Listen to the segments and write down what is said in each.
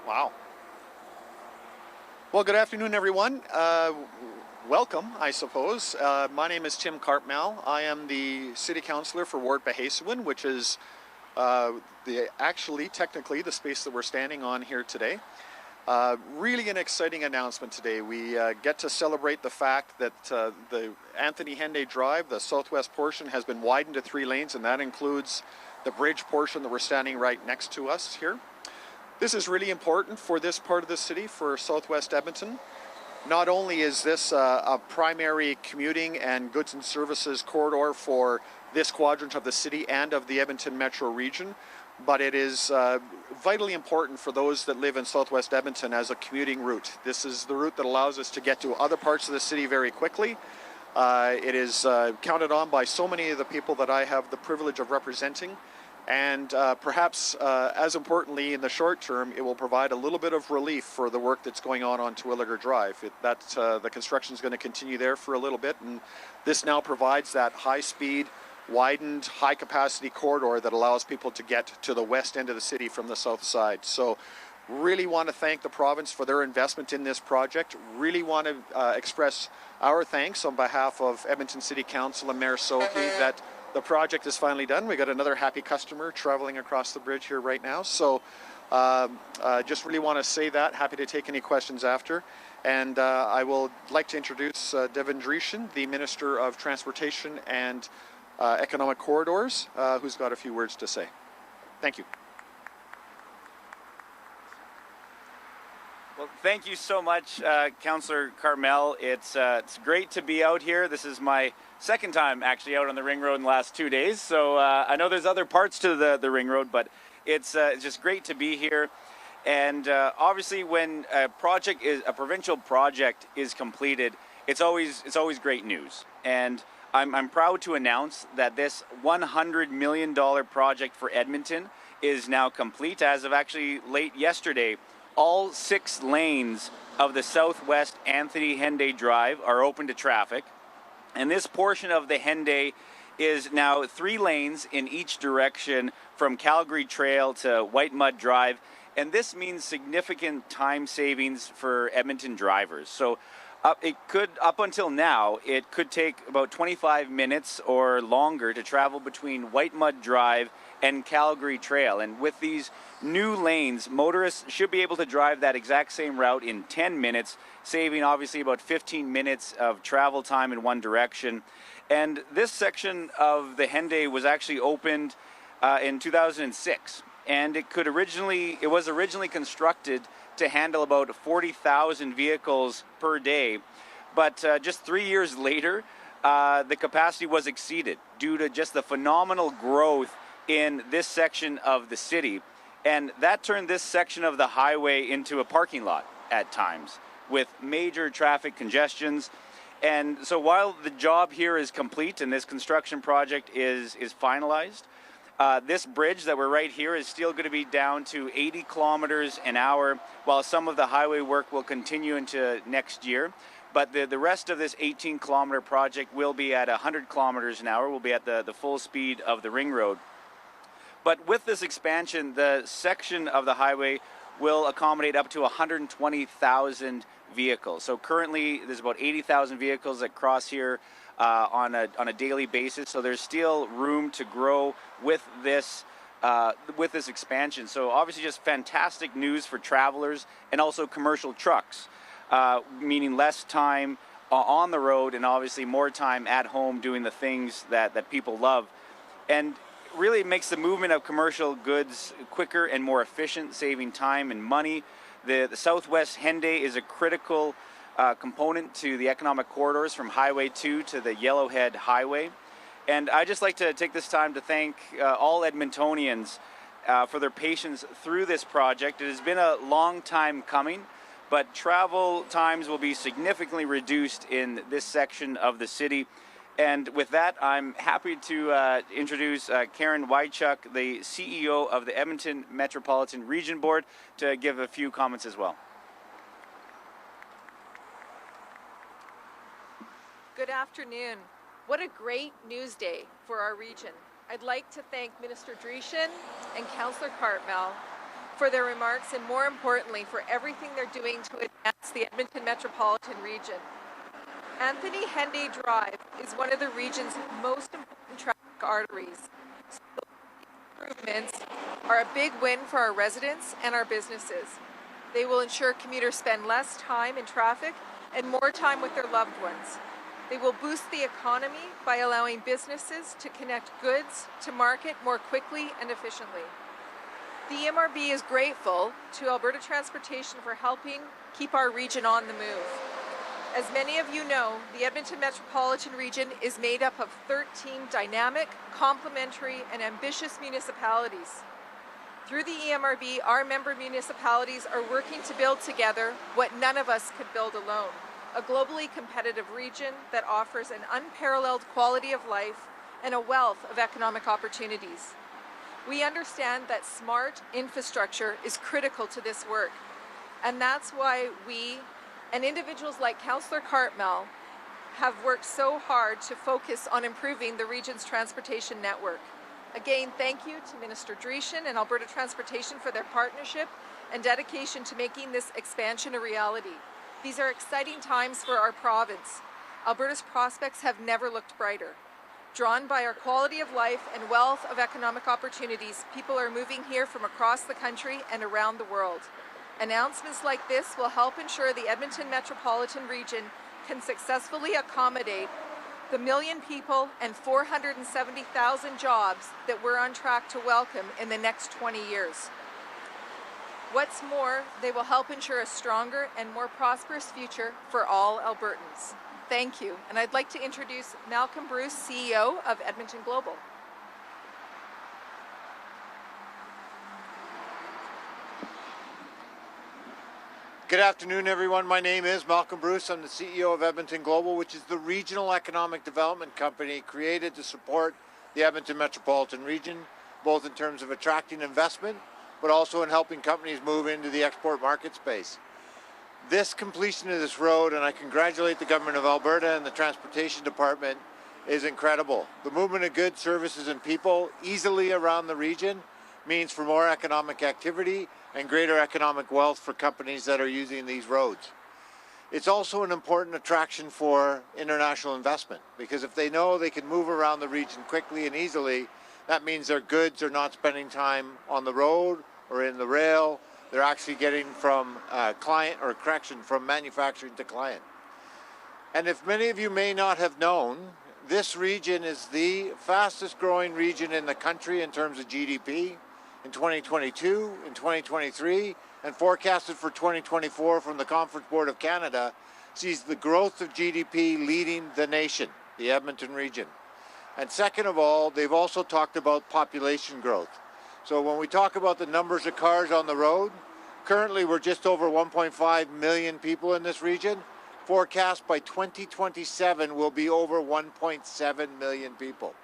Wow. Well, good afternoon, everyone. Welcome, I suppose. My name is Tim Cartal. I am the City Councillor for Ward Bahesawin, which is technically the space that we're standing on here today. Really an exciting announcement today. We get to celebrate the fact that the Anthony Henday Drive, the southwest portion, has been widened to 3 lanes, and that includes the bridge portion that we're standing right next to us here. This is really important for this part of the city, for southwest Edmonton. Not only is this a primary commuting and goods and services corridor for this quadrant of the city and of the Edmonton metro region, but it is vitally important for those that live in southwest Edmonton as a commuting route. This is the route that allows us to get to other parts of the city very quickly. It is counted on by so many of the people that I have the privilege of representing. And perhaps as importantly, in the short term, it will provide a little bit of relief for the work that's going on Terwilliger Drive. The construction is going to continue there for a little bit, and this now provides that high-speed, widened, high-capacity corridor that allows people to get to the west end of the city from the south side. So really want to thank the province for their investment in this project. Really want to express our thanks on behalf of Edmonton City Council and Mayor Sohi that the project is finally done. We got another happy customer traveling across the bridge here right now. So just really want to say that. Happy to take any questions after. And I will like to introduce DevonTechnician, the Minister of Transportation and Economic Corridors, who's got a few words to say. Thank you. Well, thank you so much, Councillor Cartal. It's great to be out here. This is my second time actually out on the ring road in the last 2 days. So I know there's other parts to the ring road, but it's just great to be here. And obviously, when a provincial project is completed, it's always great news. And I'm proud to announce that this $100 million project for Edmonton is now complete. As of actually late yesterday, all 6 lanes of the southwest Anthony Henday Drive are open to traffic. And this portion of the Henday is now 3 lanes in each direction from Calgary Trail to White Mud Drive. And this means significant time savings for Edmonton drivers. So up until now, it could take about 25 minutes or longer to travel between White Mud Drive and Calgary Trail. And with these new lanes, motorists should be able to drive that exact same route in 10 minutes, saving obviously about 15 minutes of travel time in one direction. And this section of the Henday was actually opened in 2006. And it was originally constructed to handle about 40,000 vehicles per day. But just 3 years later, the capacity was exceeded due to just the phenomenal growth in this section of the city. And that turned this section of the highway into a parking lot at times with major traffic congestions. And so while the job here is complete and this construction project is finalized, this bridge that we're right here is still going to be down to 80 kilometers an hour, while some of the highway work will continue into next year. But the rest of this 18-kilometer project will be at 100 kilometers an hour, will be at the full speed of the ring road. But with this expansion, the section of the highway will accommodate up to 120,000 vehicles. So currently, there's about 80,000 vehicles that cross here on a daily basis. So there's still room to grow with this expansion. So obviously, just fantastic news for travelers and also commercial trucks, meaning less time on the road and obviously more time at home doing the things that people love. And really makes the movement of commercial goods quicker and more efficient, saving time and money. The Southwest Henday is a critical component to the economic corridors from Highway 2 to the Yellowhead Highway. And I'd just like to take this time to thank all Edmontonians for their patience through this project. It has been a long time coming, but travel times will be significantly reduced in this section of the city. And with that, I'm happy to introduce Karen Wychuk, the CEO of the Edmonton Metropolitan Region Board, to give a few comments as well. Good afternoon. What a great news day for our region. I'd like to thank Minister Dreeshen and Councillor Cartal for their remarks and, more importantly, for everything they're doing to advance the Edmonton metropolitan region. Anthony Henday Drive is one of the region's most important traffic arteries. So improvements are a big win for our residents and our businesses. They will ensure commuters spend less time in traffic and more time with their loved ones. They will boost the economy by allowing businesses to connect goods to market more quickly and efficiently. The EMRB is grateful to Alberta Transportation for helping keep our region on the move. As many of you know, the Edmonton metropolitan region is made up of 13 dynamic, complementary, and ambitious municipalities. Through the EMRB, our member municipalities are working to build together what none of us could build alone. A globally competitive region that offers an unparalleled quality of life and a wealth of economic opportunities. We understand that smart infrastructure is critical to this work, and that's why we and individuals like Councillor Cartal have worked so hard to focus on improving the region's transportation network. Again, thank you to Minister Dreeshen and Alberta Transportation for their partnership and dedication to making this expansion a reality. These are exciting times for our province. Alberta's prospects have never looked brighter. Drawn by our quality of life and wealth of economic opportunities, people are moving here from across the country and around the world. Announcements like this will help ensure the Edmonton metropolitan region can successfully accommodate the 1 million people and 470,000 jobs that we're on track to welcome in the next 20 years. What's more, they will help ensure a stronger and more prosperous future for all Albertans. Thank you, and I'd like to introduce Malcolm Bruce, CEO of Edmonton Global. Good afternoon, everyone. My name is Malcolm Bruce. I'm the CEO of Edmonton Global, which is the regional economic development company created to support the Edmonton metropolitan region, both in terms of attracting investment, but also in helping companies move into the export market space. This completion of this road, and I congratulate the Government of Alberta and the Transportation Department, is incredible. The movement of goods, services, and people easily around the region means for more economic activity and greater economic wealth for companies that are using these roads. It's also an important attraction for international investment, because if they know they can move around the region quickly and easily, that means their goods are not spending time on the road or in the rail. They're actually getting from from manufacturing to client. And if many of you may not have known, this region is the fastest growing region in the country in terms of GDP. In 2022, in 2023, and forecasted for 2024 from the Conference Board of Canada, sees the growth of GDP leading the nation, the Edmonton region. And second of all, they've also talked about population growth. So when we talk about the numbers of cars on the road, currently we're just over 1.5 million people in this region. Forecast by 2027 will be over 1.7 million people.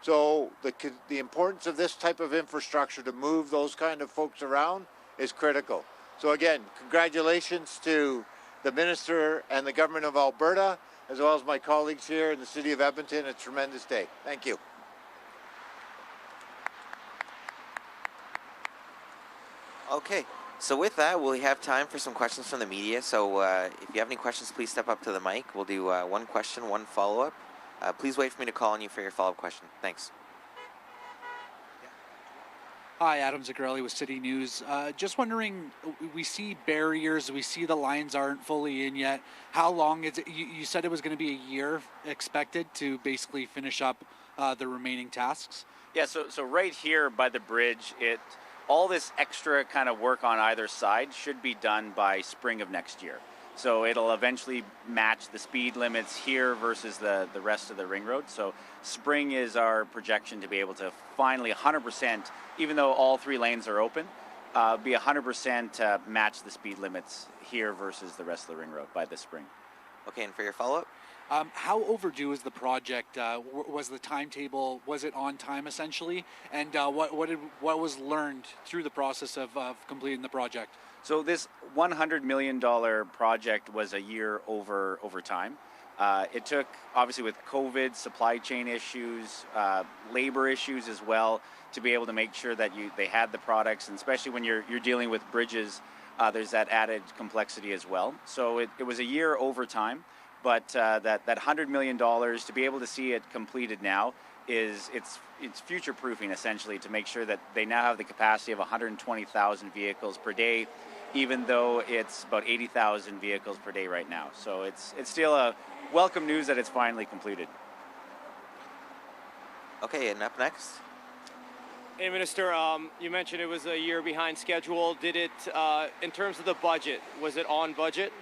So the importance of this type of infrastructure to move those kind of folks around is critical. So again, congratulations to the Minister and the Government of Alberta, as well as my colleagues here in the City of Edmonton. A tremendous day. Thank you. Okay, so with that, we'll have time for some questions from the media. So if you have any questions, please step up to the mic. We'll do one question, one follow-up. Please wait for me to call on you for your follow-up question. Thanks. Hi, Adam Zagrelli with City News. Just wondering, we see barriers, we see the lines aren't fully in yet. How long is it? You said it was going to be a year expected to basically finish up the remaining tasks? Yeah, so right here by the bridge, all this extra kind of work on either side should be done by spring of next year. So it'll eventually match the speed limits here versus the rest of the ring road. So spring is our projection to be able to finally 100%, even though all 3 lanes are open, be 100% match the speed limits here versus the rest of the ring road by this spring. Okay, and for your follow-up? How overdue is the project? Was the timetable, was it on time essentially? And what was learned through the process of completing the project? So this $100 million project was a year over time. It took, obviously with COVID, supply chain issues, labor issues as well, to be able to make sure that they had the products, and especially when you're dealing with bridges, there's that added complexity as well. So it was a year over time, but that $100 million, to be able to see it completed now, it's future proofing essentially, to make sure that they now have the capacity of 120,000 vehicles per day, even though it's about 80,000 vehicles per day right now. So it's still a welcome news that it's finally completed. Okay, and up next. Hey, Minister, you mentioned it was a year behind schedule. Did it, in terms of the budget, was it on budget?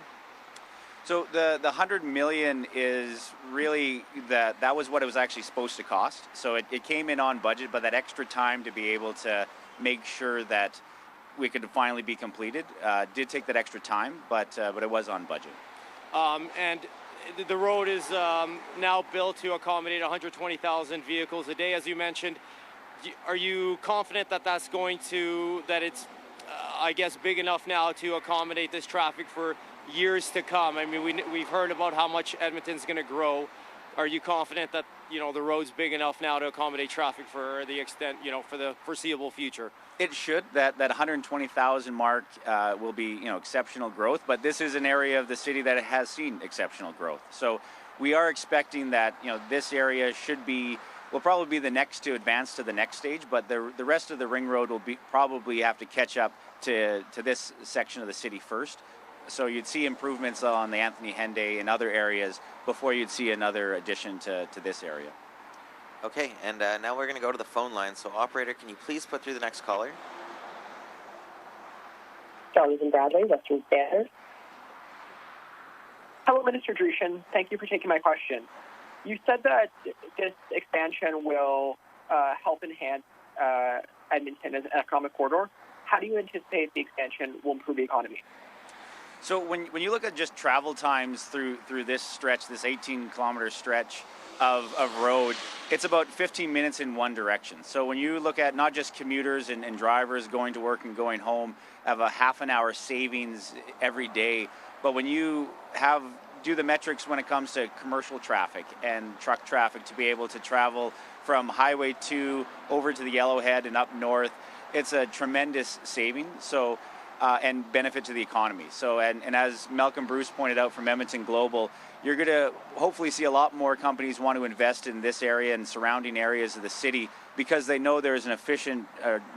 So the $100 million is really that was what it was actually supposed to cost. So it came in on budget, but that extra time to be able to make sure that we could finally be completed did take that extra time, but it was on budget. And the road is now built to accommodate 120,000 vehicles a day, as you mentioned. Are you confident that it's, I guess, big enough now to accommodate this traffic for years to come? I mean, we've heard about how much Edmonton's going to grow. Are you confident that, the road's big enough now to accommodate traffic for the extent, for the foreseeable future? It should. That 120,000 mark will be, exceptional growth, but this is an area of the city that has seen exceptional growth. So we are expecting that, this area will probably be the next to advance to the next stage, but the rest of the ring road will probably have to catch up to this section of the city first. So you'd see improvements on the Anthony Henday and other areas before you'd see another addition to this area. Okay, and now we're going to go to the phone line. So, operator, can you please put through the next caller? Jonathan Bradley, Western Standard. Hello, Minister Dreeshen. Thank you for taking my question. You said that this expansion will help enhance Edmonton as an economic corridor. How do you anticipate the expansion will improve the economy? So when you look at just travel times through this stretch, this 18-kilometer stretch of road, it's about 15 minutes in one direction. So when you look at not just commuters and drivers going to work and going home, have a half an hour savings every day. But when you do the metrics when it comes to commercial traffic and truck traffic, to be able to travel from Highway 2 over to the Yellowhead and up north, it's a tremendous saving. So and benefit to the economy. So, and as Malcolm Bruce pointed out from Edmonton Global, you're going to hopefully see a lot more companies want to invest in this area and surrounding areas of the city, because they know there is an efficient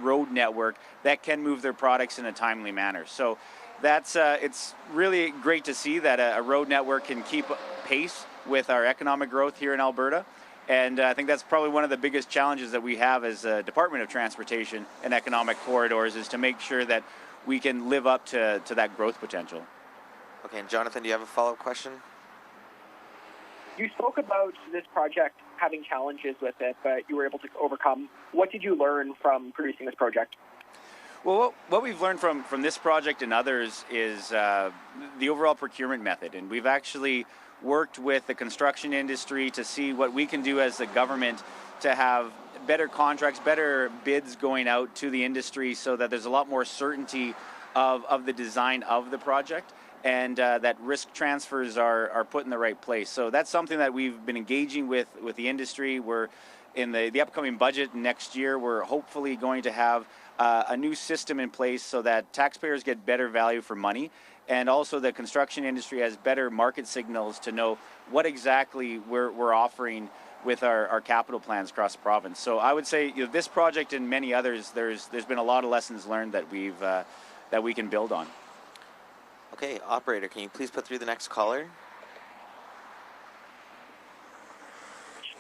road network that can move their products in a timely manner. So that's it's really great to see that a road network can keep pace with our economic growth here in Alberta. And I think that's probably one of the biggest challenges that we have as a Department of Transportation and Economic Corridors, is to make sure that we can live up to that growth potential. Okay, and Jonathan, do you have a follow-up question? You spoke about this project having challenges with it, but you were able to overcome. What did you learn from producing this project? Well, what we've learned from this project and others is the overall procurement method. And we've actually worked with the construction industry to see what we can do as the government to have better contracts, better bids going out to the industry, so that there's a lot more certainty of the design of the project, and that risk transfers are put in the right place. So that's something that we've been engaging with the industry. We're in the upcoming budget next year, we're hopefully going to have a new system in place so that taxpayers get better value for money, and also the construction industry has better market signals to know what exactly we're offering with our capital plans across the province. So I would say, this project and many others, there's been a lot of lessons learned that we can build on. Okay, operator, can you please put through the next caller?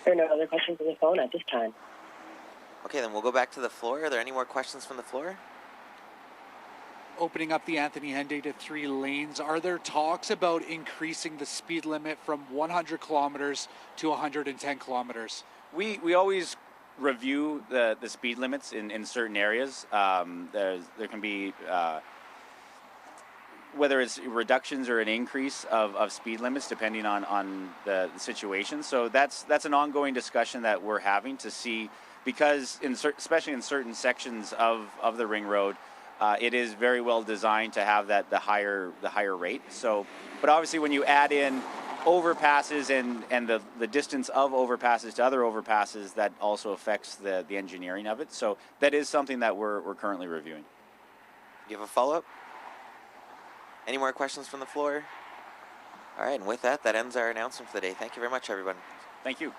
There are no other questions on the phone at this time. Okay, then we'll go back to the floor. Are there any more questions from the floor? Opening up the Anthony Henday to 3 lanes, are there talks about increasing the speed limit from 100 kilometers to 110 kilometers? We always review the speed limits in certain areas. There can be whether it's reductions or an increase of speed limits depending on the situation. So that's an ongoing discussion that we're having to see, because especially in certain sections of the ring road, it is very well designed to have the higher rate. So, but obviously when you add in overpasses and the distance of overpasses to other overpasses, that also affects the engineering of it. So that is something that we're currently reviewing. You have a follow-up? Any more questions from the floor? All right, and with that, that ends our announcement for the day. Thank you very much, everyone. Thank you.